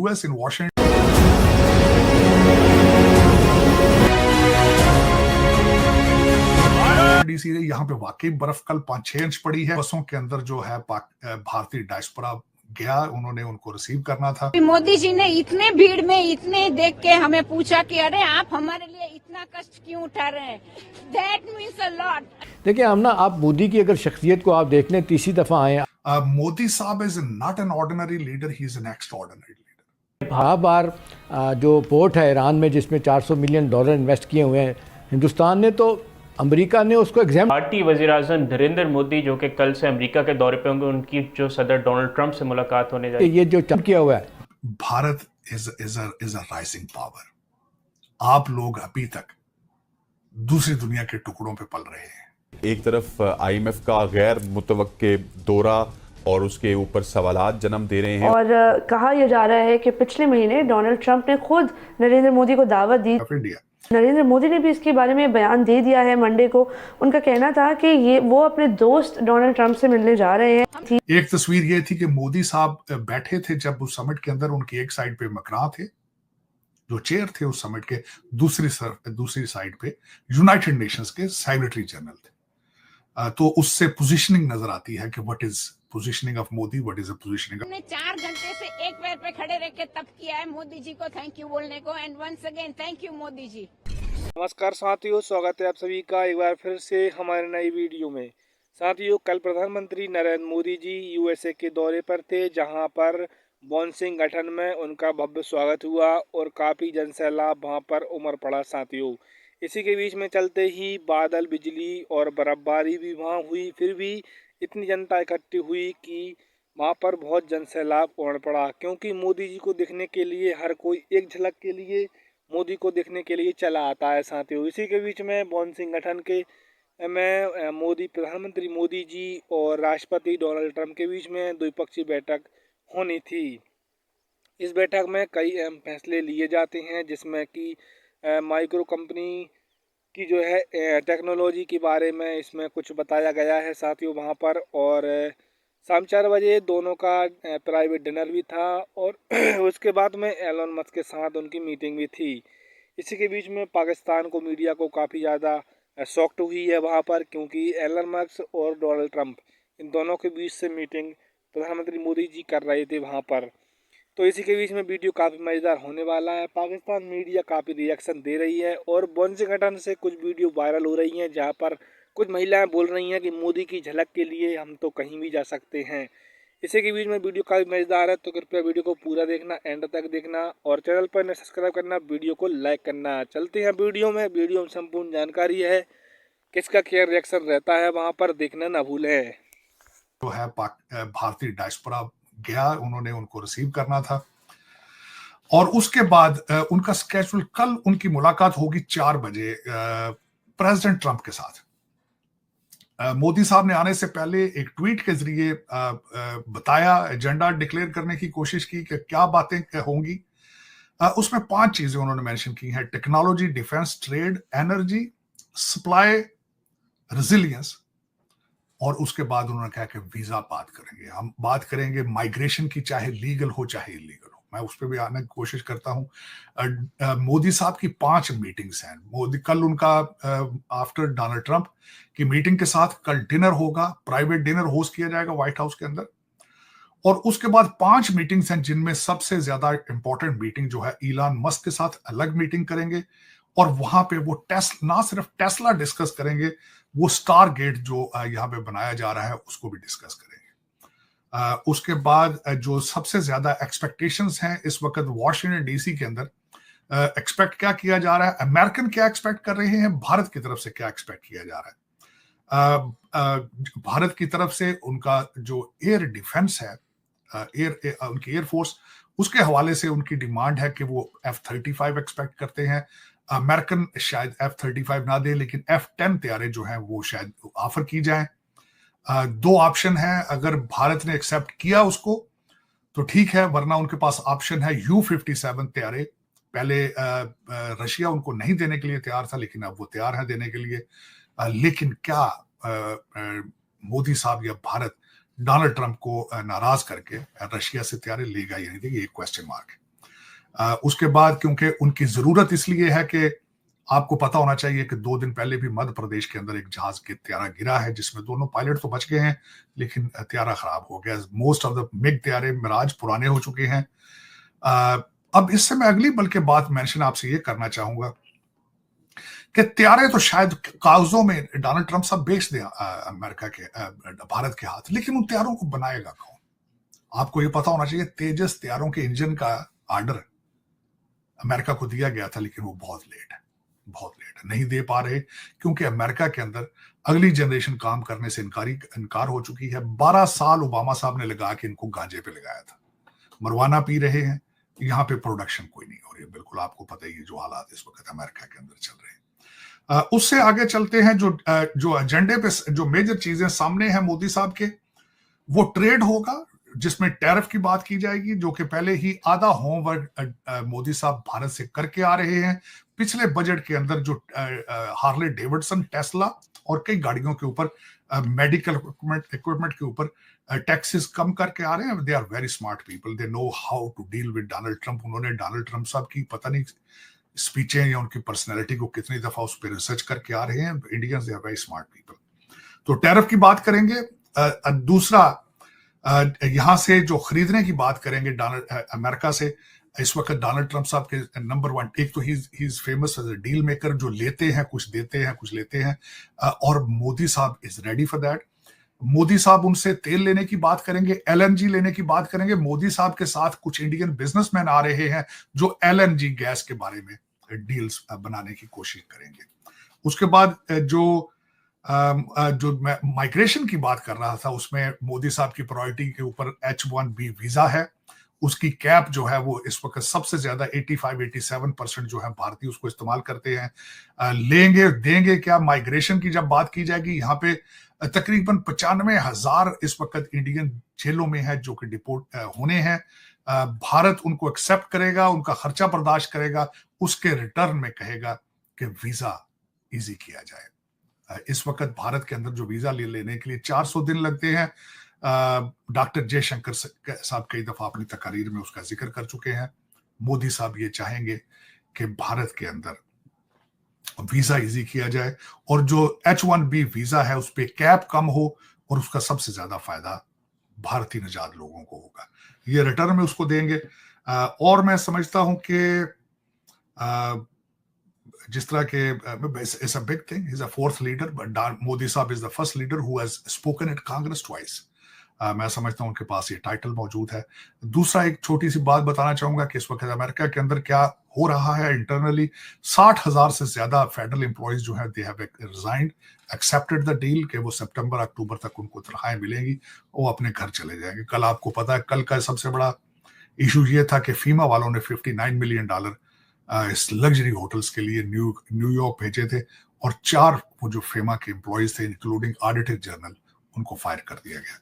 US in Washington DC यहाँ पे वाकई बर्फ कल 5-6 इंच पड़ी है। बसों के अंदर जो है भारतीय डायस्पोरा गया, उन्होंने उनको रिसीव करना था। मोदी जी ने इतने भीड़ में इतने देख के हमें पूछा कि अरे आप हमारे लिए इतना कष्ट क्यों उठा रहे हैं, दैट मीन्स अ लॉट। देखिए आमना, आप मोदी की अगर शख्सियत को आप देख लें, तीसरी दफा आए हैं। मोदी साहब is not an ordinary leader, he is an extraordinary leader. बार जो पोर्ट है ईरान में जिसमें $400 मिलियन इन्वेस्ट किए हुए हैं हिंदुस्तान ने, तो अमेरिका ने उसको एग्जाम। पार्टी वज़ीर-ए-आज़म नरेंद्र मोदी जो कि कल से अमेरिका के दौरे पे होंगे, उनकी जो सदर डोनाल्ड ट्रंप से मुलाकात होने जा रही है। ये जो चम किया हुआ है, Bharat is a rising power. आप लोग अभी तक दूसरी दुनिया के टुकड़ों पे पल रहे हैं। एक तरफ IMF का गैर मुतवक्के दौरा और उसके ऊपर सवालात जन्म दे रहे हैं, और कहा यह जा रहा है कि पिछले महीने डोनाल्ड ट्रंप ने खुद नरेंद्र मोदी को दावत दी। इंडिया नरेंद्र मोदी ने भी इसके बारे में बयान दे दिया है मंडे को। उनका कहना था कि वो अपने दोस्त डोनाल्ड ट्रंप से मिलने जा रहे हैं। एक तस्वीर ये थी कि मोदी साहब बैठे थे जब उस समिट के अंदर, उनकी एक साइड पे मैक्रोन थे जो चेयर थे उस समिट के, दूसरी साइड पे यूनाइटेड नेशंस के सेक्रेटरी जनरल थे। तो उससे पोजीशनिंग नजर आती है कि what is positioning of Modi, what is the positioning. हमने 4 घंटे से एक पैर पे खड़े रह के तब किया है मोदी जी को थैंक यू बोलने को, and once again thank you Modi ji. नमस्कार साथियों, स्वागत है आप सभी का एक बार फिर से हमारे नई वीडियो में। साथियों, कल प्रधानमंत्री नरेंद्र मोदी जी USA के दौरे पर थे, जहां पर बोनसिंगटन में उनका भव्य स्वागत हुआ और काफ़ी जनसैलाब वहां पर उमड़ पड़ा। साथियों, इसी के बीच में चलते ही बादल, बिजली और बर्फबारी भी वहां हुई, फिर भी इतनी जनता इकट्ठी हुई कि वहां पर बहुत जनसैलाब उमड़ पड़ा, क्योंकि मोदी जी को देखने के लिए हर कोई एक झलक के लिए मोदी को देखने के लिए चला आता है। साथियों, इसी के बीच में बोनसिंगटन के में प्रधानमंत्री मोदी जी और राष्ट्रपति डोनाल्ड ट्रंप के बीच में द्विपक्षीय बैठक होनी थी। इस बैठक में कई अहम फैसले लिए जाते हैं, जिसमें कि माइक्रो कंपनी की जो है टेक्नोलॉजी के बारे में इसमें कुछ बताया गया है। साथियों, वहाँ पर और शाम 4 बजे दोनों का प्राइवेट डिनर भी था और उसके बाद में एलन मस्क के साथ उनकी मीटिंग भी थी। इसी के बीच में पाकिस्तान को, मीडिया को काफ़ी ज़्यादा शॉक्ड हुई है वहाँ पर, क्योंकि एलन मस्क और डोनाल्ड ट्रंप इन दोनों के बीच से मीटिंग प्रधानमंत्री मोदी जी कर रहे थे वहाँ पर। तो इसी के बीच में वीडियो काफ़ी मज़ेदार होने वाला है। पाकिस्तान मीडिया काफ़ी रिएक्शन दे रही है और बोनसिंगटन से कुछ वीडियो वायरल हो रही हैं, जहाँ पर कुछ महिलाएं बोल रही हैं कि मोदी की झलक के लिए हम तो कहीं भी जा सकते हैं। इसी के बीच में वीडियो काफ़ी मज़ेदार है, तो कृपया वीडियो को पूरा देखना, एंड तक देखना और चैनल पर न सब्सक्राइब करना, वीडियो को लाइक करना। चलते हैं वीडियो में संपूर्ण जानकारी है, किसका क्या रिएक्शन रहता है वहाँ पर, देखना ना भूलें। जो है भारतीय डायस्पोरा गया, उन्होंने उनको रिसीव करना था और उसके बाद उनका स्केड्यूल, कल उनकी मुलाकात होगी 4 बजे प्रेसिडेंट ट्रंप के साथ। मोदी साहब ने आने से पहले एक ट्वीट के जरिए बताया, एजेंडा डिक्लेयर करने की कोशिश की कि क्या बातें होंगी। उसमें 5 चीजें उन्होंने मेंशन की हैं: technology, defence, trade, energy, supply, resilience, और उसके बाद उन्होंने कहा कि वीजा बात करेंगे, हम बात करेंगे माइग्रेशन की, चाहे लीगल हो चाहे इलीगल हो। मैं उस पर भी आने की कोशिश करता हूं। मोदी साहब की 5 मीटिंग्स हैं। कल उनका आफ्टर डोनाल्ड ट्रंप की मीटिंग के साथ कल डिनर होगा, प्राइवेट डिनर होस्ट किया जाएगा व्हाइट हाउस के अंदर, और उसके बाद 5 मीटिंग्स हैं, जिनमें सबसे ज्यादा इंपॉर्टेंट मीटिंग जो है इलान मस्क के साथ अलग मीटिंग करेंगे और वहां पे वो ना सिर्फ टेस्ला डिस्कस करेंगे, वो स्टार गेट जो यहाँ पे बनाया जा रहा है उसको भी डिस्कस करेंगे। उसके बाद जो सबसे ज्यादा एक्सपेक्टेशंस हैं इस वक्त वॉशिंगटन डीसी के अंदर, एक्सपेक्ट क्या किया जा रहा है, अमेरिकन क्या एक्सपेक्ट कर रहे हैं, भारत की तरफ से क्या एक्सपेक्ट किया जा रहा है। भारत की तरफ से उनका जो एयर डिफेंस है, उनकी एयरफोर्स, उसके हवाले से उनकी डिमांड है कि वो F-35 एक्सपेक्ट करते हैं। अमेरिकन शायद F-35 ना दे, लेकिन F-10 तैयारे जो हैं वो शायद ऑफर की जाएं। 2 ऑप्शन है, अगर भारत ने एक्सेप्ट किया उसको तो ठीक है, वरना उनके पास ऑप्शन है U-57 तैयारे। पहले रशिया उनको नहीं देने के लिए तैयार था, लेकिन अब वो तैयार है देने के लिए। लेकिन क्या मोदी साहब या भारत डोनाल्ड ट्रंप को नाराज करके रशिया से तैयारे लेगा या नहीं, ये एक क्वेश्चन मार्क है। उसके बाद क्योंकि उनकी जरूरत इसलिए है कि आपको पता होना चाहिए कि 2 दिन पहले भी मध्य प्रदेश के अंदर एक जहाज के त्यारा गिरा है जिसमें दोनों पायलट तो बच गए हैं लेकिन त्यारा खराब हो गया। मोस्ट ऑफ द मिग त्यारे मिराज पुराने हो चुके हैं। अब इससे मैं अगली बल्कि बात मेंशन आपसे ये करना चाहूंगा कि त्यारे तो शायद कागजों में डोनाल्ड ट्रंप साहब बेच दें अमेरिका के भारत के हाथ, लेकिन उन त्यारों को बनाएगा कौन? आपको ये पता होना चाहिए तेजस त्यारों के इंजन का ऑर्डर अमेरिका को दिया गया था लेकिन वो बहुत लेट है, नहीं दे पा रहे क्योंकि अमेरिका के अंदर अगली जनरेशन काम करने से इनकार हो चुकी है। 12 साल ओबामा साहब ने लगा के इनको गांजे पे लगाया था, मरवाना पी रहे हैं, यहाँ पे प्रोडक्शन कोई नहीं हो रही है। बिल्कुल आपको पता ही है जो हालात इस वक्त अमेरिका के अंदर चल रहे हैं। उससे आगे चलते हैं, जो एजेंडे पे जो मेजर चीजें सामने हैं मोदी साहब के, वो ट्रेड होगा जिसमें टैरिफ की बात की जाएगी, जो कि पहले ही आधा होमवर्क मोदी साहब भारत से करके आ रहे हैं। पिछले बजट के अंदर जो हार्ले डेविडसन, टेस्ला और कई गाड़ियों के ऊपर मेडिकल इक्विपमेंट के ऊपर टैक्सेस कम करके आ रहे हैं। They are very smart people, they know how to deal with Donald Trump. उन्होंने डोनाल्ड ट्रंप साहब की पता नहीं स्पीचें या उनकी पर्सनैलिटी को कितनी दफा उस पर रिसर्च करके आ रहे हैं। Indians they are very smart people. तो टैरिफ की बात करेंगे। दूसरा, यहां से जो खरीदने की बात करेंगे अमेरिका से, इस वक्त डोनाल्ड ट्रंप साहब के नंबर 1, एक तो he is famous as a deal maker, जो लेते हैं कुछ देते हैं कुछ लेते हैं, और मोदी साहब is ready for that. Modi साहब उनसे तेल लेने की बात करेंगे, एलएनजी लेने की बात करेंगे। मोदी साहब के साथ कुछ इंडियन बिजनेसमैन आ रहे हैं जो एलएनजी गैस के बारे में डील्स बनाने की कोशिश करेंगे। उसके बाद जो मैं माइग्रेशन की बात कर रहा था, उसमें मोदी साहब की प्रायोरिटी के ऊपर H1B वीजा है। उसकी कैप जो है वो इस वक्त सबसे ज्यादा 85-87% जो है भारतीय उसको इस्तेमाल करते हैं। लेंगे देंगे क्या? माइग्रेशन की जब बात की जाएगी, यहाँ पे तकरीबन 95,000 इस वक्त इंडियन जेलों में है जो कि डिपोर्ट होने हैं। भारत उनको एक्सेप्ट करेगा, उनका खर्चा बर्दाश्त करेगा, उसके रिटर्न में कहेगा कि वीजा इजी किया जाए। इस वक्त भारत के अंदर जो वीजा लेने के लिए 400 दिन लगते हैं, डॉक्टर जयशंकर साहब कई दफा अपनी तकारीर में उसका जिक्र कर चुके हैं। मोदी साहब ये चाहेंगे कि भारत के अंदर वीजा इजी किया जाए और जो H1B वीजा है उस पर कैप कम हो और उसका सबसे ज्यादा फायदा भारतीय नजाद लोगों को होगा। ये रिटर्न में उसको देंगे। और मैं समझता हूं कि जिस तरह के it's a big thing, he's a fourth leader, but Modi साहब is the first leader who has spoken at Congress twice. मैं समझता हूं उनके पास ये टाइटल मौजूद है। दूसरा, एक छोटी सी बात बताना चाहूंगा कि इस वक्त अमेरिका के अंदर क्या हो रहा है इंटरनली। 60,000 से ज्यादा फेडरल एम्प्लॉइज जो है they have resigned, accepted the deal कि वो सितंबर अक्टूबर तक उनको तनख्वाहें मिलेंगी, वो अपने घर चले जाएंगे। कल आपको पता है, कल का सबसे बड़ा इशू ये था कि फीमा वालों ने $59 मिलियन इस लग्जरी होटल्स के लिए न्यूयॉर्क भेजे थे और 4 वो जो फेमा के एम्प्लॉइज थे इंक्लूडिंग ऑडिटर जनरल, उनको फायर कर दिया गया।